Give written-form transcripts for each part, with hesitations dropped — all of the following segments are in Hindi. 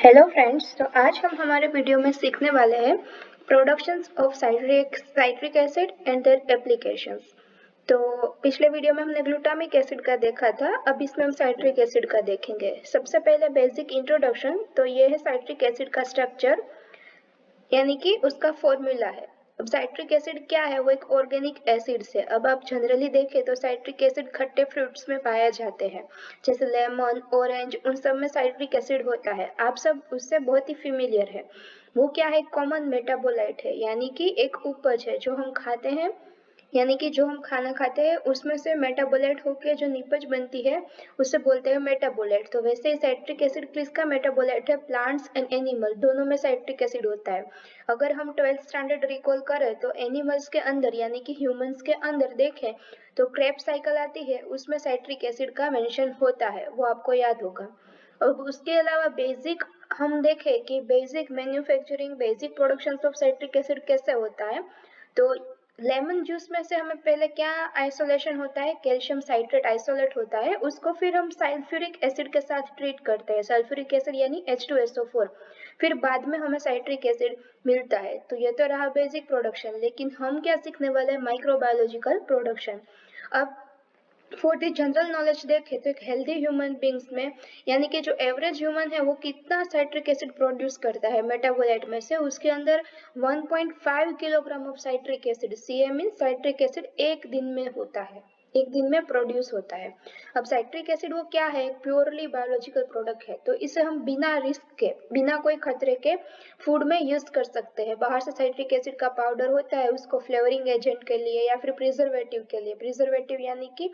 हेलो फ्रेंड्स, तो आज हम हमारे वीडियो में सीखने वाले हैं productions of citric acid and their applications. तो पिछले वीडियो में हमने ग्लूटामिक एसिड का देखा था, अब इसमें हम साइट्रिक एसिड का देखेंगे। सबसे पहले बेसिक इंट्रोडक्शन, तो ये है साइट्रिक एसिड का स्ट्रक्चर यानी कि उसका फॉर्मूला है। अब साइट्रिक एसिड क्या है? वो एक ऑर्गेनिक एसिड है। अब आप जनरली देखें तो साइट्रिक एसिड खट्टे फ्रूट्स में पाया जाते हैं, जैसे लेमन, ऑरेंज, उन सब में साइट्रिक एसिड होता है। आप सब उससे बहुत ही फेमिलियर है। वो क्या है? कॉमन मेटाबोलाइट है, यानी कि एक उपज है जो हम खाते हैं, यानी कि जो हम खाना खाते हैं उसमें से मेटाबोलाइट होके जो निपज बनती है उसे बोलते हैं मेटाबोलाइट। तो वैसे ही साइट्रिक एसिड किसका मेटाबोलाइट है? प्लांट्स एंड एनिमल दोनों में साइट्रिक एसिड होता है। अगर हम 12th स्टैंडर्ड रिकॉल करें तो एनिमल्स के अंदर यानी कि ह्यूमंस के अंदर देखें तो क्रेब्स साइकिल आती है, उसमें साइट्रिक एसिड का मेंशन होता है, वो आपको याद होगा। अब उसके अलावा बेसिक हम देखें कि basic manufacturing, basic production of citric acid कैसे होता है, तो लेमन जूस में से हमें पहले क्या आइसोलेशन होता है? कैल्शियम साइट्रेट आइसोलेट होता है, उसको फिर हम सल्फ्यूरिक एसिड के साथ ट्रीट करते हैं, सल्फ्यूरिक एसिड यानी H2SO4। फिर बाद में हमें साइट्रिक एसिड मिलता है। तो ये तो रहा बेसिक प्रोडक्शन, लेकिन हम क्या सीखने वाले हैं? Microbiological production. अब फॉर द जनरल नॉलेज देखें तो एक हेल्दी ह्यूमन बींग्स में, यानी कि जो एवरेज ह्यूमन है वो कितना साइट्रिक एसिड प्रोड्यूस करता है मेटाबोलाइट में से? उसके अंदर 1.5 kilogram of citric acid, CA mean citric acid, एक दिन में होता है, एक दिन में प्रोड्यूस होता है। अब साइट्रिक एसिड वो क्या है? प्योरली बायोलॉजिकल प्रोडक्ट है, तो इसे हम बिना रिस्क के, बिना कोई खतरे के फूड में यूज कर सकते हैं। बाहर से साइट्रिक एसिड का पाउडर होता है, उसको फ्लेवरिंग एजेंट के लिए या फिर प्रिजर्वेटिव के लिए, प्रिजर्वेटिव यानी कि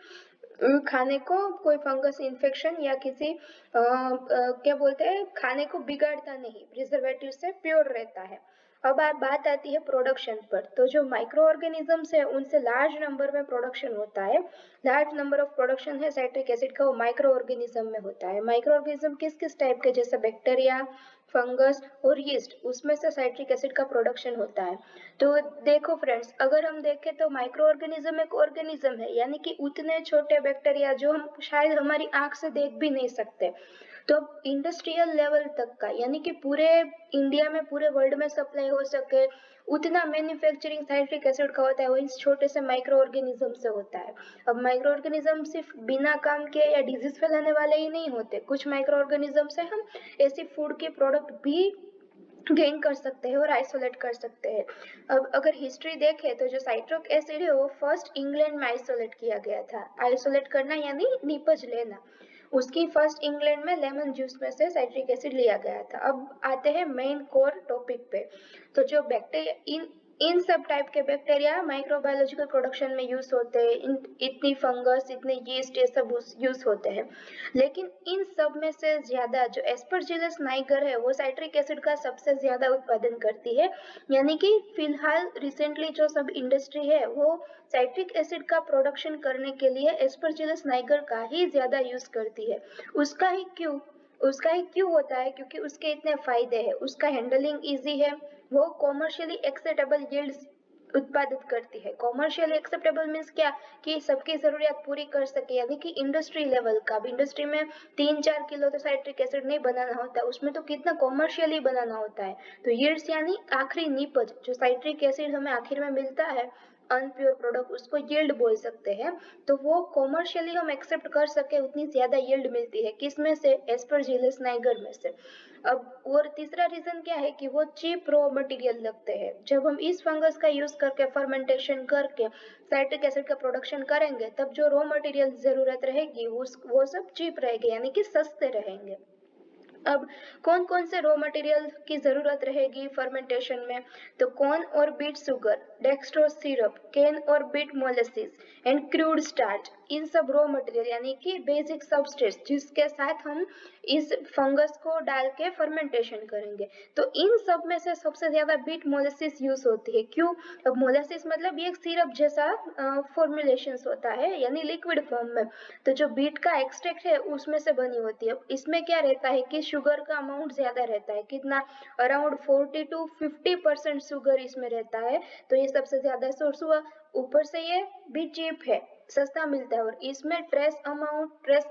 खाने को कोई फंगस इन्फेक्शन या किसी क्या बोलते हैं, खाने को बिगाड़ता नहीं, प्रिजर्वेटिव से प्योर रहता है। अब बात आती है प्रोडक्शन पर, तो जो माइक्रो ऑर्गेनिजम्स है उनसे लार्ज नंबर में प्रोडक्शन होता है। लार्ज नंबर ऑफ प्रोडक्शन है साइट्रिक एसिड का, वो माइक्रो ऑर्गेनिज्म में होता है। माइक्रो ऑर्गेनिज्म किस किस टाइप के? जैसे बैक्टीरिया, फंगस और यीस्ट, उसमें से साइट्रिक एसिड का प्रोडक्शन होता है। तो देखो फ्रेंड्स, अगर हम देखें तो माइक्रो ऑर्गेनिज्म एक ऑर्गेनिज्म है, यानी कि उतने छोटे बैक्टीरिया जो हम शायद हमारी आंख से देख भी नहीं सकते। तो इंडस्ट्रियल लेवल तक का, यानी कि पूरे इंडिया में, पूरे वर्ल्ड में सप्लाई हो सके उतना मैन्युफैक्चरिंग साइट्रिक एसिड का होता है, वो इस छोटे से माइक्रो ऑर्गेनिज्म से होता है। अब माइक्रो ऑर्गेनिज्म सिर्फ बिना काम के या डिजीज फैलाने वाले ही नहीं होते, कुछ माइक्रो ऑर्गेनिज्म से हम ऐसी फूड के प्रोडक्ट भी गेन कर सकते हैं और आइसोलेट कर सकते हैं। अब अगर हिस्ट्री देखें तो जो साइट्रिक एसिड है वो फर्स्ट इंग्लैंड में आइसोलेट किया गया था। आइसोलेट करना यानी निपज लेना, उसकी फर्स्ट इंग्लैंड में लेमन जूस में से साइट्रिक एसिड लिया गया था। अब आते हैं मेन कोर टॉपिक पे। तो जो बैक्टीरिया, इन सब टाइप के बैक्टीरिया माइक्रोबायोलॉजिकल प्रोडक्शन में यूज होते हैं, इतनी फंगस, इतने यीस्ट, ये सब यूज होते हैं। लेकिन इन सब में से ज्यादा जो एस्परजिलस नाइगर है वो साइट्रिक एसिड का सबसे ज्यादा उत्पादन करती है, यानी कि फिलहाल रिसेंटली जो सब इंडस्ट्री है वो साइट्रिक एसिड का प्रोडक्शन करने के लिए एस्परजिलस नाइगर का ही ज्यादा यूज करती है। उसका ही क्यों? उसका ही क्यों होता है? क्योंकि उसके इतने फायदे हैं, उसका हैंडलिंग इजी है, वो कॉमर्शियली एक्सेप्टेबल यील्ड्स उत्पादित करती है। कॉमर्शियली एक्सेप्टेबल मीन्स क्या? कि सबकी जरूरत पूरी कर सके, यानी कि इंडस्ट्री लेवल का। अब इंडस्ट्री में 3-4 किलो तो साइट्रिक एसिड नहीं बनाना होता, उसमें तो कितना कॉमर्शियली बनाना होता है। तो यील्ड्स यानी आखिरी निपज, जो साइट्रिक एसिड हमें आखिर में मिलता है अनप्योर प्रोडक्ट, उसको यील्ड बोल सकते हैं। तो वो कॉमर्शियली हम एक्सेप्ट कर सके उतनी ज्यादा यील्ड मिलती है, किसमें से? एस्परजिलस नाइगर में से। अब और तीसरा रीजन क्या है? कि वो चीप रॉ मटेरियल लगते हैं। जब हम इस फंगस का यूज करके, फर्मेंटेशन करके साइट्रिक एसिड का प्रोडक्शन करेंगे, तब जो रॉ मटेरियल जरूरत रहेगी वो सब चीप रहेंगे, यानी कि सस्ते रहेंगे। अब कौन कौन से रॉ मटेरियल की जरूरत रहेगी फर्मेंटेशन में? तो कॉर्न और beet sugar, dextrose syrup, cane और beet molasses and crude starch, इन सब रॉ मटेरियल यानी कि बेसिक सबस्ट्रेट जिसके साथ हम इस फंगस को डाल के फर्मेंटेशन करेंगे। तो इन सब में से सबसे ज्यादा बीट मोलेसिस यूज होती है। क्यों? अब मोलेसिस मतलब ये एक सिरप जैसा फॉर्मुलेशन होता है, यानी लिक्विड फॉर्म में। तो जो बीट का एक्सट्रैक्ट है उसमें से बनी होती है। इसमें क्या रहता है कि शुगर का अमाउंट ज्यादा रहता है, कितना? अराउंड 40 to 50% शुगर इसमें रहता है। तो ये सबसे ज्यादा सोर्स हुआ। ऊपर से ये भी चीप है, सस्ता मिलता है और इसमें ट्रेस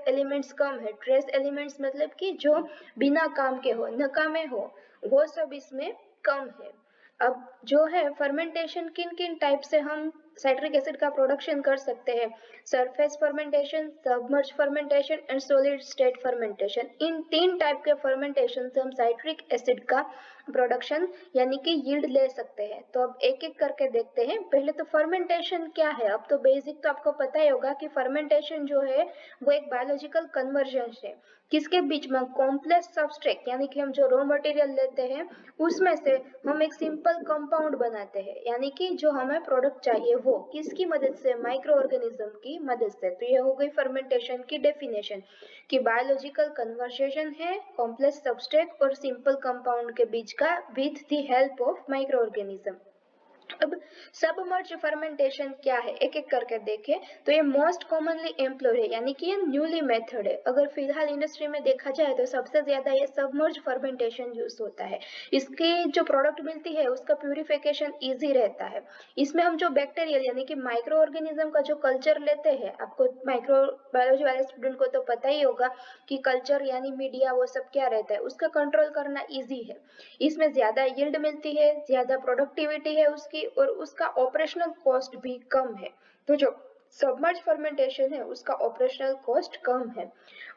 एलिमेंट्स कम है। ट्रेस एलिमेंट्स मतलब कि जो बिना काम के हो, नकामे हो, वो सब इसमें कम है। अब जो है फर्मेंटेशन किन किन टाइप से हम साइट्रिक एसिड का प्रोडक्शन कर सकते हैं, surface fermentation, submerge fermentation and solid state fermentation. In 3 type के फर्मेंटेशन से हम साइट्रिक एसिड का प्रोडक्शन यानी कि यील्ड ले सकते हैं। तो अब एक एक करके देखते हैं। पहले तो फर्मेंटेशन क्या है। अब तो बेसिक तो आपको पता ही होगा कि फर्मेंटेशन जो है वो एक बायोलॉजिकल कन्वर्जन है। किसके बीच में, कॉम्प्लेक्स सबस्ट्रेट यानी कि हम जो रॉ मटेरियल लेते हैं उसमें से हम एक सिंपल कंपाउंड बनाते हैं, यानी कि जो हमें प्रोडक्ट चाहिए वो किसकी मदद से, माइक्रो ऑर्गेनिज्म की मदद से। तो ये हो गई फर्मेंटेशन की डेफिनेशन कि बायोलॉजिकल कन्वर्सेशन है कॉम्प्लेक्स सबस्ट्रेट और सिंपल कंपाउंड के बीच का with the help of micro organism. अब सबमर्ज फर्मेंटेशन क्या है, एक एक करके देखें। तो ये मोस्ट कॉमनली एम्प्लॉयड है, यानी कि ये न्यूली मेथड है। अगर फिलहाल इंडस्ट्री में देखा जाए तो सबसे ज्यादा ये सबमर्ज फर्मेंटेशन यूज होता है। इसकी जो प्रोडक्ट मिलती है उसका प्यूरिफिकेशन इजी रहता है। इसमें हम जो बैक्टीरियल यानी कि माइक्रो ऑर्गेनिज्म का जो कल्चर लेते हैं, आपको माइक्रो बायोलॉजी वाले स्टूडेंट को तो पता ही होगा कि कल्चर यानी मीडिया वो सब क्या रहता है, उसका कंट्रोल करना इजी है। इसमें ज्यादा यील्ड मिलती है, ज्यादा प्रोडक्टिविटी है उसकी, और उसका ऑपरेशनल कॉस्ट भी कम है। तो जो सबमर्ज फर्मेंटेशन है उसका ऑपरेशनल कॉस्ट कम है।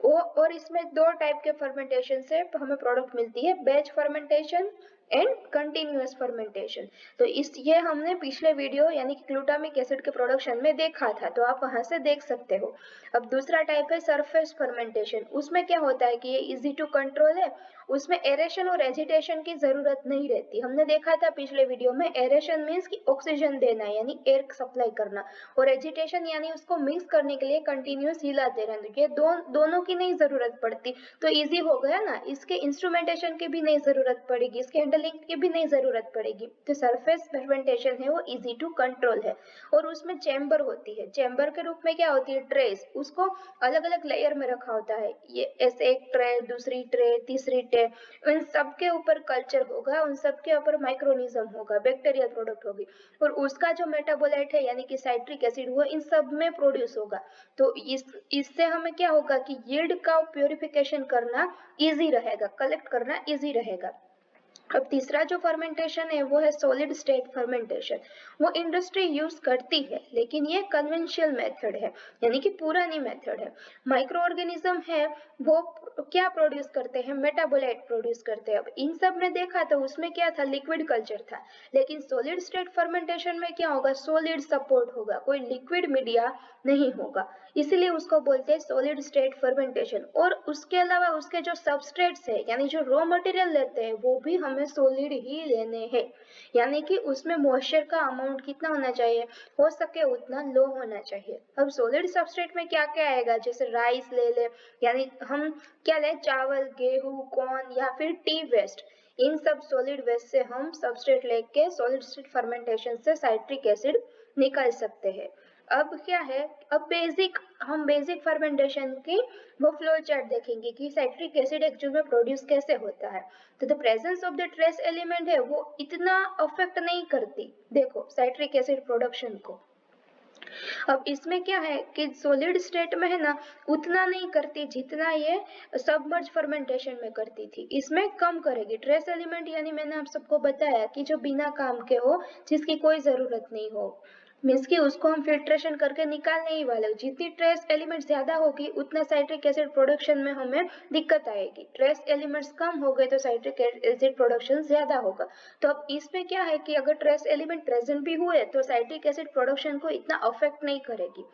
वो और इसमें 2 टाइप के फर्मेंटेशन से हमें प्रोडक्ट मिलती है, batch fermentation and continuous fermentation. तो इस ये हमने पिछले वीडियो यानी कि ग्लूटामिक एसिड के प्रोडक्शन में देखा था, तो आप वहां से देख सकते हो। अब दूसरा टाइप है सरफेस फर्मेंटेशन। उसमें क्या होता है कि ये इजी टू कंट्रोल है, उसमें एरेशन और एजिटेशन की जरूरत नहीं रहती। हमने देखा था पिछले वीडियो में, एरेशन मीन्स कि ऑक्सीजन देना यानी एयर सप्लाई करना, और एजिटेशन यानी उसको मिक्स करने के लिए कंटिन्यूस हिलाते रहना। ये दोनों की नहीं जरूरत पड़ती, तो इजी हो गया ना। इसके इंस्ट्रूमेंटेशन की भी नहीं जरूरत पड़ेगी, इसके हैंडलिंग की भी नहीं जरूरत पड़ेगी। तो सरफेस फर्मेंटेशन है वो इजी टू कंट्रोल है। और उसमें चैम्बर होती है, चैम्बर के रूप में क्या होती है, ट्रेस, उसको अलग अलग लेयर में रखा होता है। ये ऐसे एक ट्रे, दूसरी ट्रे, तीसरी ट्रे, उन सबके ऊपर कल्चर होगा, उन सबके ऊपर माइक्रोनिज्म होगा, बैक्टीरियल प्रोडक्ट होगी, और उसका जो मेटाबोलाइट है यानी कि साइट्रिक एसिड वो इन सब में प्रोड्यूस होगा। तो इससे हमें क्या होगा कि यील्ड का प्यूरिफिकेशन करना इजी रहेगा, कलेक्ट करना इजी रहेगा। अब तीसरा जो फर्मेंटेशन है वो है सॉलिड स्टेट फर्मेंटेशन। वो इंडस्ट्री यूज करती है लेकिन ये कन्वेंशनल मेथड है, यानी कि पुरानी मेथड है। माइक्रो ऑर्गेनिज्म है वो क्या प्रोड्यूस करते हैं, मेटाबोलाइट प्रोड्यूस करते हैं। अब इन सब में देखा तो उसमें क्या था, लिक्विड कल्चर था। लेकिन सॉलिड स्टेट फर्मेंटेशन में क्या होगा, सॉलिड सपोर्ट होगा, कोई लिक्विड मीडिया नहीं होगा, इसीलिए उसको बोलते हैं सॉलिड स्टेट फर्मेंटेशन। और उसके अलावा उसके जो सबस्ट्रेट्स है यानी जो रॉ मटेरियल लेते हैं वो भी हमें सॉलिड ही लेने हैं, यानी कि उसमें मॉइस्चर का अमाउंट कितना होना चाहिए, हो सके उतना लो होना चाहिए। अब सॉलिड सबस्ट्रेट में क्या क्या आएगा, जैसे राइस ले ले, यानी हम क्या ले, चावल, गेहूं, कॉर्न या फिर टी वेस्ट, इन सब सॉलिड वेस्ट से हम सबस्ट्रेट लेके सॉलिड स्टेट फर्मेंटेशन से साइट्रिक एसिड निकाल सकते हैं। अब क्या है, अब हम बेसिक फर्मेंटेशन की वो फ्लो चार्ट देखेंगे कि साइट्रिक एसिड एक्चुअल में प्रोड्यूस कैसे होता है। तो the presence of the trace element है वो इतना अफेक्ट नहीं करती, देखो, साइट्रिक एसिड प्रोडक्शन को। अब इसमें क्या है कि सॉलिड स्टेट में है ना उतना नहीं करती जितना ये सबमर्ज फर्मेंटेशन में करती थी। इसमें कम करेगी ट्रेस एलिमेंट, यानी मैंने आप सबको बताया कि जो बिना काम के हो, जिसकी कोई जरूरत नहीं हो, मीन्स कि उसको हम फिल्ट्रेशन करके निकालने ही वाले। जितनी ट्रेस एलिमेंट ज्यादा होगी उतना साइट्रिक एसिड प्रोडक्शन में हमें दिक्कत आएगी। ट्रेस एलिमेंट्स कम हो गए तो साइट्रिक एसिड प्रोडक्शन ज्यादा होगा। तो अब इसमें क्या है कि अगर ट्रेस एलिमेंट प्रेजेंट भी हुए तो साइट्रिक एसिड प्रोडक्शन को इतना अफेक्ट नहीं करेगी।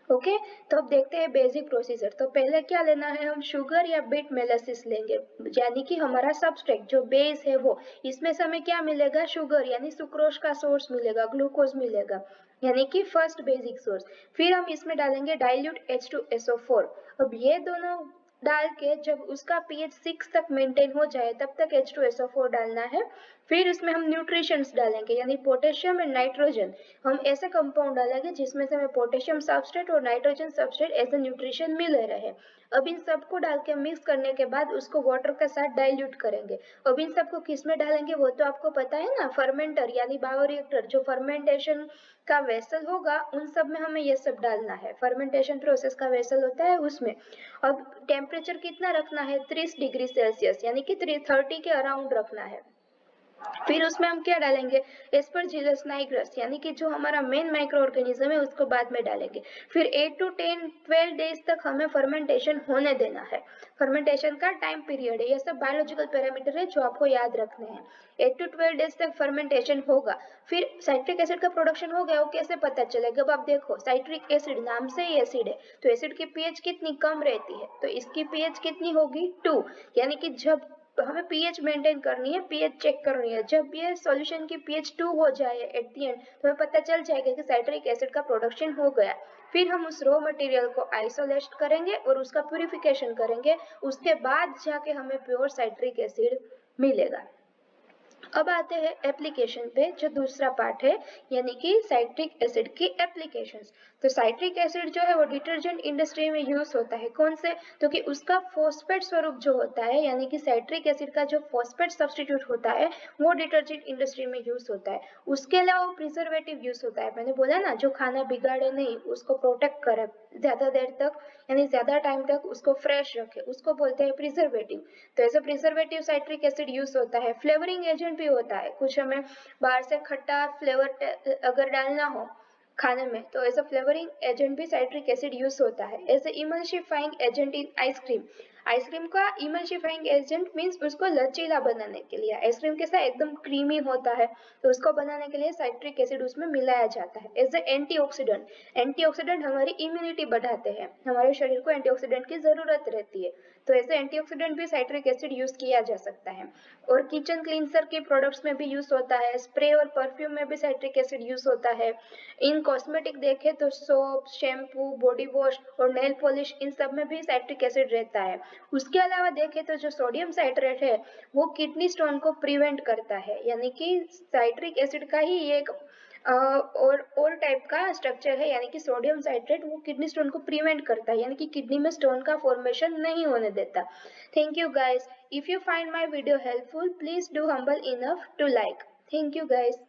ओके, तो अब देखते हैं बेसिक प्रोसीजर। तो पहले क्या लेना है, हम शुगर या बीट मेलासिस लेंगे, यानी कि हमारा सबस्ट्रेट जो बेस है वो, इसमें से हमें क्या मिलेगा, शुगर यानी सुक्रोज का सोर्स मिलेगा, ग्लूकोज मिलेगा, यानी कि फर्स्ट बेसिक सोर्स। फिर हम इसमें डालेंगे डाइल्यूट H2SO4। अब ये दोनों डाल के जब उसका pH 6 तक मेंटेन हो जाए तब तक H2SO4 डालना है। फिर इसमें हम न्यूट्रिशंस डालेंगे यानी पोटेशियम एंड नाइट्रोजन। हम ऐसे कंपाउंड डालेंगे जिसमें से हमें पोटेशियम सबस्ट्रेट और nitrogen substrate as a nutrition मिल रहे। अब इन सबको डाल के मिक्स करने के बाद उसको वाटर के साथ डाइल्यूट करेंगे। अब इन सबको किस में डालेंगे वो तो आपको पता है ना, फर्मेंटर यानी बायोरिएक्टर, जो फर्मेंटेशन का वेसल होगा उन सब में हमें ये सब डालना है। फर्मेंटेशन प्रोसेस का वेसल होता है उसमें। अब टेम्परेचर कितना रखना है, 30 डिग्री सेल्सियस यानी कि 330 के अराउंड रखना है। फिर उसमें हम क्या डालेंगे, एस्परजिलस नाइग्रस यानी कि जो हमारा मेन माइक्रो ऑर्गेनिज्म है उसको बाद में डालेंगे। फिर 8 to 12 डेज तक हमें फर्मेंटेशन होने देना है। फर्मेंटेशन का टाइम पीरियड है, ये सब बायोलॉजिकल पैरामीटर है जो आपको याद रखने हैं। 8 to 12 डेज तक फर्मेंटेशन होगा। फिर साइट्रिक एसिड का प्रोडक्शन हो गया, वो कैसे पता चलेगा। अब आप देखो साइट्रिक एसिड नाम से ही एसिड है, तो एसिड की पीएच कितनी कम रहती है, तो इसकी पीएच कितनी होगी 2, यानी कि जब हमें पीएच मेंटेन करनी है, पीएच चेक करनी है, जब ये सॉल्यूशन की पीएच 2 हो जाए एट द एंड तो हमें पता चल जाएगा कि साइट्रिक एसिड का प्रोडक्शन हो गया। फिर हम उस रॉ मटेरियल को आइसोलेट करेंगे और उसका प्यूरिफिकेशन करेंगे, उसके बाद जाके हमें प्योर साइट्रिक एसिड मिलेगा। अब आते हैं एप्लीकेशन पे, जो दूसरा पार्ट है यानी कि साइट्रिक एसिड की एप्लीकेशंस। तो साइट्रिक एसिड जो है वो डिटर्जेंट इंडस्ट्री में यूज होता है। कौन से, तो कि उसका फॉस्फेट स्वरूप जो होता है यानी कि साइट्रिक एसिड का जो फॉस्फेट सब्स्टिट्यूट होता है वो डिटर्जेंट इंडस्ट्री में यूज होता है। उसके अलावा प्रिजर्वेटिव यूज होता है, मैंने बोला ना, जो खाना बिगाड़े नहीं, उसको प्रोटेक्ट करे ज्यादा देर तक यानी ज्यादा टाइम तक उसको फ्रेश रखे, उसको बोलते हैं प्रिजर्वेटिव। तो as a preservative citric acid use होता है। फ्लेवरिंग एजेंट भी होता है, कुछ हमें बाहर से खट्टा फ्लेवर अगर डालना हो खाने में तो एज अ फ्लेवरिंग एजेंट भी साइट्रिक एसिड यूज होता है। As a emulsifying agent in ice cream, ice cream का इमल्सिफाइंग एजेंट मीन्स उसको लचीला बनाने के लिए, आइसक्रीम के साथ एकदम क्रीमी होता है तो उसको बनाने के लिए साइट्रिक एसिड उसमें मिलाया जाता है। एज ए एंटीऑक्सीडेंट, एंटीऑक्सीडेंट हमारी इम्यूनिटी बढ़ाते हैं, हमारे शरीर को एंटीऑक्सीडेंट की जरूरत रहती है, तो ऐसे एंटीऑक्सीडेंट भी साइट्रिक एसिड यूज किया जा सकता है। और किचन क्लींसर के प्रोडक्ट्स में भी यूज होता है, स्प्रे और परफ्यूम में भी साइट्रिक एसिड यूज होता है। इन कॉस्मेटिक देखें तो सोप, शैम्पू, बॉडी वॉश और नेल पॉलिश, इन सब में भी साइट्रिक एसिड रहता है। उसके अलावा देखें तो जो सोडियम साइट्रेट है वो किडनी स्टोन को प्रिवेंट करता है, यानी कि साइट्रिक एसिड का ही एक और टाइप का स्ट्रक्चर है, यानी कि सोडियम साइट्रेट वो किडनी स्टोन को प्रिवेंट करता है, यानी कि किडनी में स्टोन का फॉर्मेशन नहीं होने देता। Thank you guys, if you find my video helpful please do humble enough to like. Thank you guys.